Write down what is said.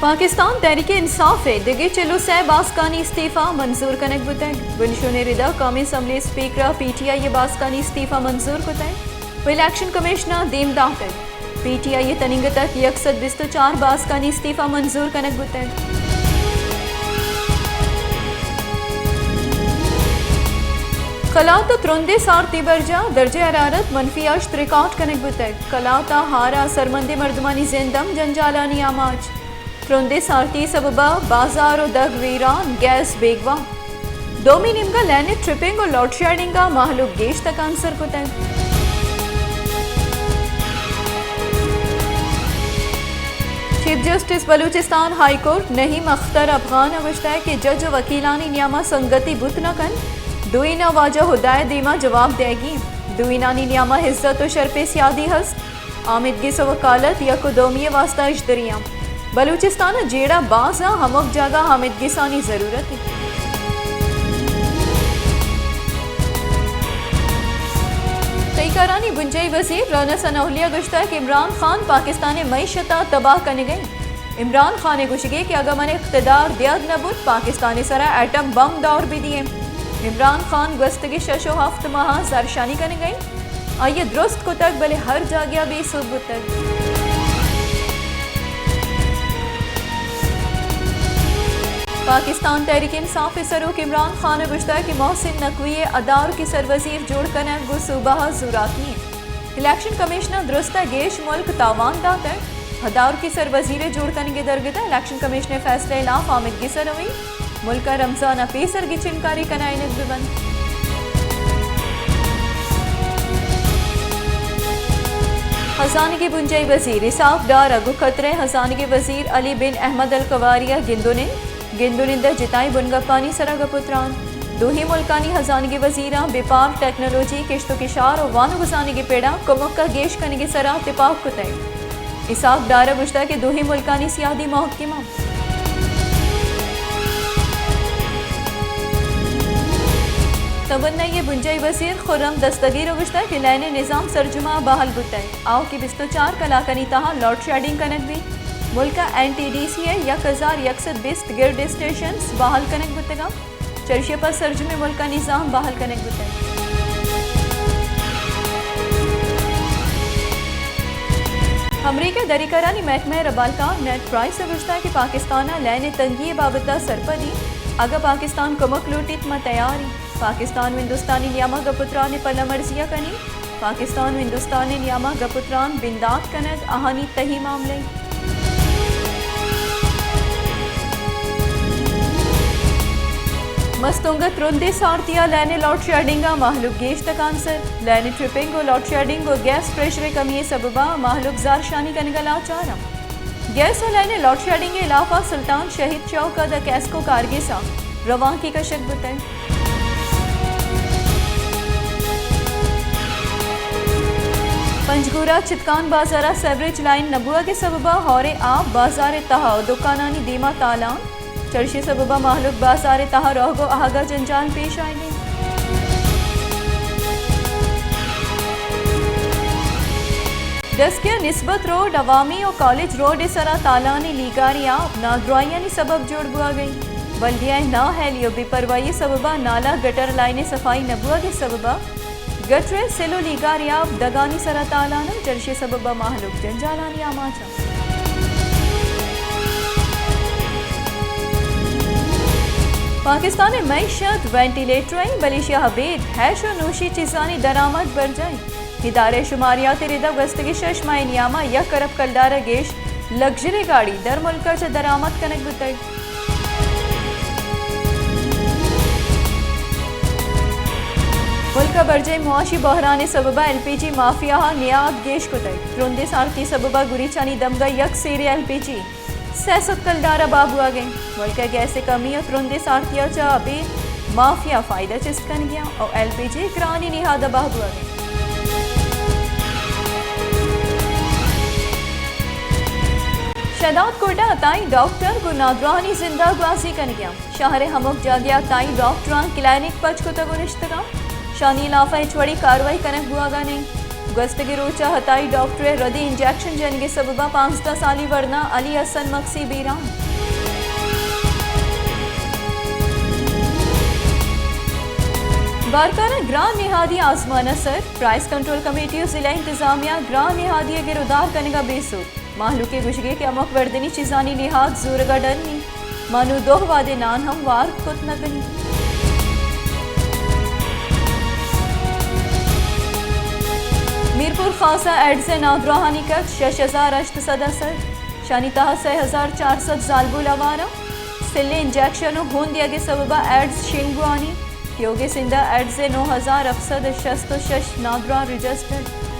पाकिस्तान तहरीक इंसाफ है दिगे चलो सह बासकानी इस्तीफा मंजूर कनक बुतैग बुलशुन रिदा कौमी असम्बली स्पीकर PTI बासकानी इस्तीफा मंजूर कुतैग इलेक्शन कमिश्नर दीम दातक PTI तनिंग तक 124 बासकानी इस्तीफा मंजूर कनक बुतैग कलाता त्रुंदे सारती बरजा दर्जे हरारत -8 रिकॉर्ड कनक बुतैग कलाता हारा सरमंदे मर्दमानी जिंदम जंजालानी आमाज त्रुंदे सारती सबबा बाजार और दग वीरान गैस बेगवा दोमी निमगा लैने ट्रिपिंग और लोड शेडिंग का माहलूक गेश तक आंसर कुतैग chief justice Balochistan high court Naeem Akhtar अफगान अवश्ता है कि जज वकीलानी नियामा संगति बुत न कन दुईना वाजा हुदायत दीमा जवाब देगी दुईनानी नियामा हिज्जत और शर्पे सियादी हस्त आमिदगी से वकालत या कुदोमी वास्ता इश्तरियाँ बलूचिस्तान जेड़ा बाजा हमक जागा हामिदगी सानी जरूरत है तईकारानी बुंजई वजीर राना सनाउलिया गुश्ता कि इमरान खान पाकिस्तान मईशता तबाह करने गए इमरान खान ने गुशगे कि अगर मैंने इख्तदार दिया नबुत पाकिस्तानी सरा एटम बम दौर भी दिए इमरान खान गस्तगी शशो हफ्त माह सरशानी करने गई आइए दुरुस्त को तक भले हर जागिया भी सुबह तक पाकिस्तान तहरीक इंसाफ सरूक इमरान खान गुश्ता कि मोहसिन नकवी अदार की सरवजीर जोड़ कर गो सूबा जुराकी इलेक्शन कमिश्नर दुरुस्त गेश मुल्क तावान दातर हदार की सरवजीर जोड़ करने दरगदा इलेक्शन कमिश्नर फैसले इलाफ आमिदगी सरवी मुल्क का रमजान पेसर की चिनकारी कनाइन बंद हजान के बुंजई वजीर इसाफ डार अगु खतरे हजान के वजीर अली बिन अहमद अल कवारिया गिंदुनिंदा जिताई बुनगप्पानी सरागपुत्रान दोही मुल्कानी हजान के वजीरा बेपार टेक्नोलॉजी किश्तो किशार और वानु गुजाने के पेड़ा कुमक का गेश करने के सरा तिपाक कुतैग इसाफ डार गुश्ता के दोही मुल्कानी सियादी महकमा तबन्ना ये बुंजई वजीर खुर्रम दस्तगीर गुश्ता कि लैने निज़ाम सरजुमा बहाल बुतैग आओ कि 24 कलाकनी तहा लोड शेडिंग कनक भी मुल्क का NTDCA 1120 गिर्ड स्टेशन बहाल कनक बुतगा चर्चे पर सरजुमे मुल्क का निज़ाम बहाल कनक बुतैग अमरीका दरिकरानी महकमा रबालका नेट प्राइस गुश्ता कि पाकिस्तान लैने तंगी बाबता सरपदी अगर पाकिस्तान कमक लूटित में तैयारी पाकिस्तान हिंदुस्तानी नियामा गपुत्रान पला मर्जिया कनी पाकिस्तान हिंदुस्तान नियामा गपुत्रान बिंदात कनक आहानी तही मामले मस्तुंगत रुंदे सारतिया लैने लोड शेडिंगा माहलूक गेश तक आंसर लैने ट्रिपिंग और लोड शेडिंग और गैस प्रेशर कमी सबबा माहलूक जारशानी कनगला चारा गैस और लैने लोड शेडिंग के अलावा सुल्तान शहीद चौक द कैस्को कारगिसा रवां की कशक बुतैग पंजगुरा चितकान बाजारा सेवरेज लाइन नबुआ के सबबा हौरे आप बाजार तहा दुकानानी दीमा तालान चर्चे सबबा माहलूक बाजार तहा रोहगो आगा जंजाल पेश आएंगे डस्किया निस्बत रोड अवामी और कॉलेज रोड सरा तालानी लीगारिया नादुआयानी सबब जोड़ बुआ गई बल्दिया ना है लियो बेपरवाही सबबा नाला गटर लाइने सफाई नबुआ के सबबा गटरे सेलो लीगारिया दगानी सरा तालाना चर्चे सबबा माहलूक जंजालानी आमाचा पाकिस्तान मईशत वेंटिलेटर मलेशिया हबीब हैश और नोशी चीजानी दरामद बढ़ जाए इदारे शुमारियात रिदा गस्तगी शशमाई नियामा या करब कलदारा गेश लग्जरी गाड़ी दर मुल्क से दरामद कनक बुतैग मुल्क बरजे मुआशी बहरान सबबा LPG माफिया नियाब गेश कुतैग रुंदे सारती सबबा गुरीचानी दमगा यक सेरे LPG सैसत कलदारा बाबू आ गई मुल्क गैस कमी और रुंदे सारतिया चा अभी माफिया फायदा चिस्कन गया और LPG करानी निहादा बाबू आ गई शहदाद कोटा ताई डॉक्टर को नादरानी जिंदा गुआसी कर गया शहर हमक जा गया ताई डॉक्टर क्लिनिक पच को तगो निश्तगा शानी लाफा छड़ी कार्रवाई कनक हुआ नहीं गस्तगी रोचा हताई डॉक्टर रदी इंजेक्शन जनिगे सबबा 15 साली वरना अली हसन मक्सी बीराम बारकाना ग्रां निहादी आजमाना सर प्राइस कंट्रोल कमेटी जिला इंतजामिया ग्रां निहादी गिरदार करने का बेसू माहलू के गुशगे के अमक वर्दनी चीजानी निहाद जोरगा डरनी मानू दोह वादे नान हम वार कुत नगनी मीरपुर खासा एड्स नागराहानी कट 6800 असर शानी तहा 6400 जालबू लवारा सिले इंजेक्शन होन दिया के सबबा एड्स शिंगुआनी योगे सिंधा एड्स 9000 अफसद शस्त नागरा रजिस्टर्ड